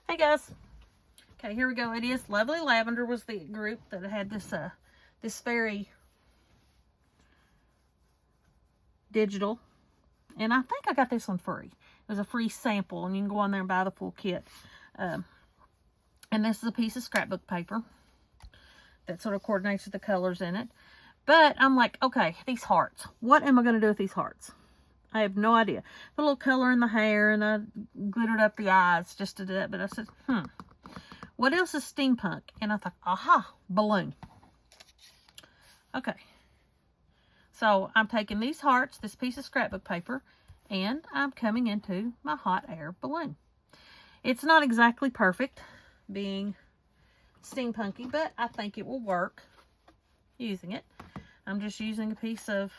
Hey guys. Okay, here we go. It is Lovely Lavender was the group that had this fairy digital. And I think I got this one free. It was a free sample, and you can go on there and buy the full kit. And this is a piece of scrapbook paper that sort of coordinates with the colors in it. But I'm like, okay, these hearts. What am I going to do with these hearts? I have no idea. Put a little color in the hair, and I glittered up the eyes just to do that. But I said, what else is steampunk? And I thought, aha, balloon. Okay. So I'm taking these hearts, this piece of scrapbook paper, and I'm coming into my hot air balloon. It's not exactly perfect being steampunky, but I think it will work using it. I'm just using a piece of,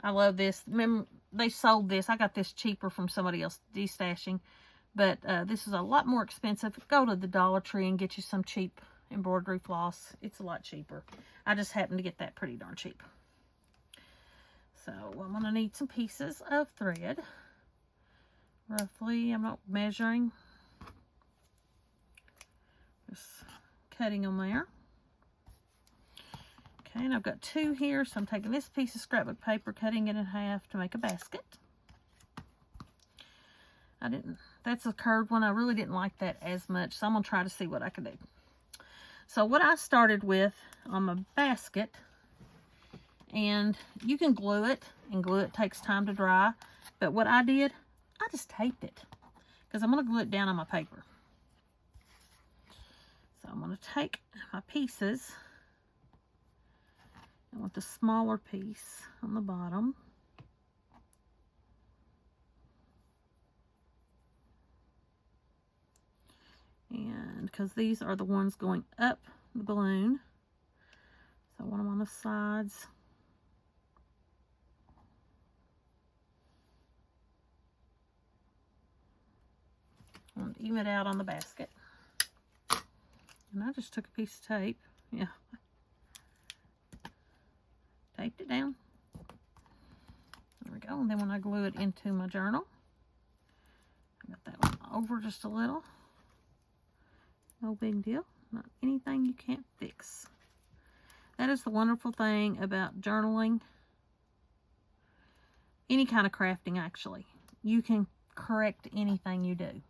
I love this. Remember, they sold this. I got this cheaper from somebody else, destashing. But this is a lot more expensive. Go to the Dollar Tree and get you some cheap embroidery floss. It's a lot cheaper. I just happened to get that pretty darn cheap. So I'm going to need some pieces of thread. Roughly, I'm not measuring. Just cutting them there. Okay, and I've got 2 here, so I'm taking this piece of scrapbook paper, cutting it in half to make a basket. That's a curved one. I really didn't like that as much, so I'm going to try to see what I can do. So what I started with on my basket, and you can glue it, and glue it takes time to dry, but what I did, I just taped it, because I'm going to glue it down on my paper. So I'm going to take my pieces, and with the smaller piece on the bottom, and because these are the ones going up the balloon, so I want them on the sides. I want to even it out on the basket. And I just took a piece of tape. Yeah. Taped it down. There we go. And then when I glue it into my journal, I got that one over just a little. No big deal. Not anything you can't fix. That is the wonderful thing about journaling. Any kind of crafting, actually. You can correct anything you do.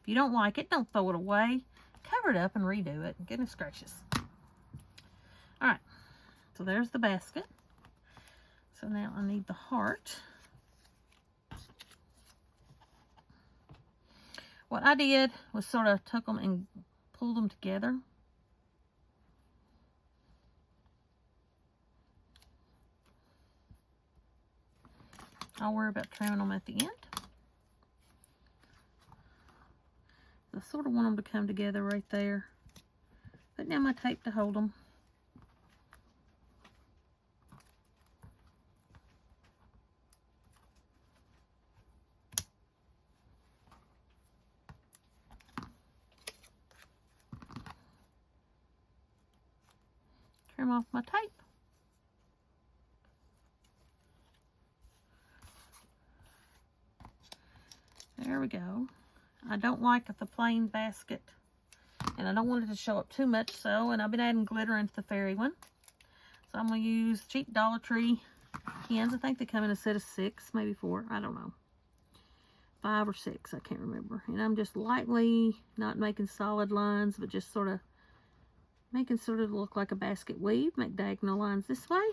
If you don't like it, don't throw it away. Cover it up and redo it. Goodness gracious. Alright. So there's the basket. So now I need the heart. What I did was sort of took them and pulled them together. I'll worry about trimming them at the end. I sort of want them to come together right there. Put down my tape to hold them. Trim off my tape. There we go. I don't like the plain basket, and I don't want it to show up too much, so, and I've been adding glitter into the fairy one. So I'm going to use cheap Dollar Tree cans. I think they come in a set of 6, maybe 4, I don't know. 5 or 6, I can't remember. And I'm just lightly, not making solid lines, but just sort of making sort of look like a basket weave. Make diagonal lines this way.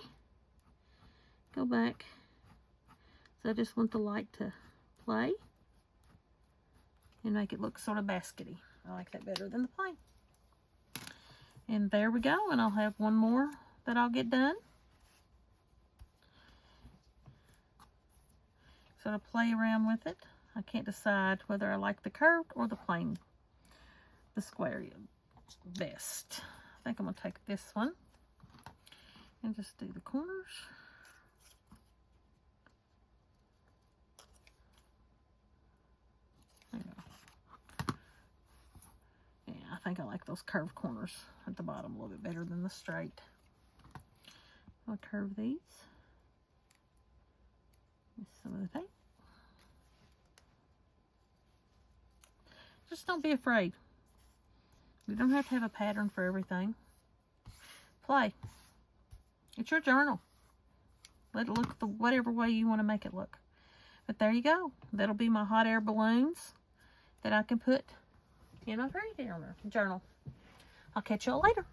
Go back. So I just want the light to play. And make it look sort of baskety. I like that better than the plain. And there we go. And I'll have one more that I'll get done. Sort of play around with it. I can't decide whether I like the curved or the plain, the square best. I think I'm going to take this one and just do the corners. There you go. Yeah, I think I like those curved corners at the bottom a little bit better than the straight. I'll curve these with some of the tape. Just don't be afraid. You don't have to have a pattern for everything. Play. It's your journal. Let it look the whatever way you want to make it look. But there you go. That'll be my hot air balloons that I can put in my fairy journal. I'll catch y'all later.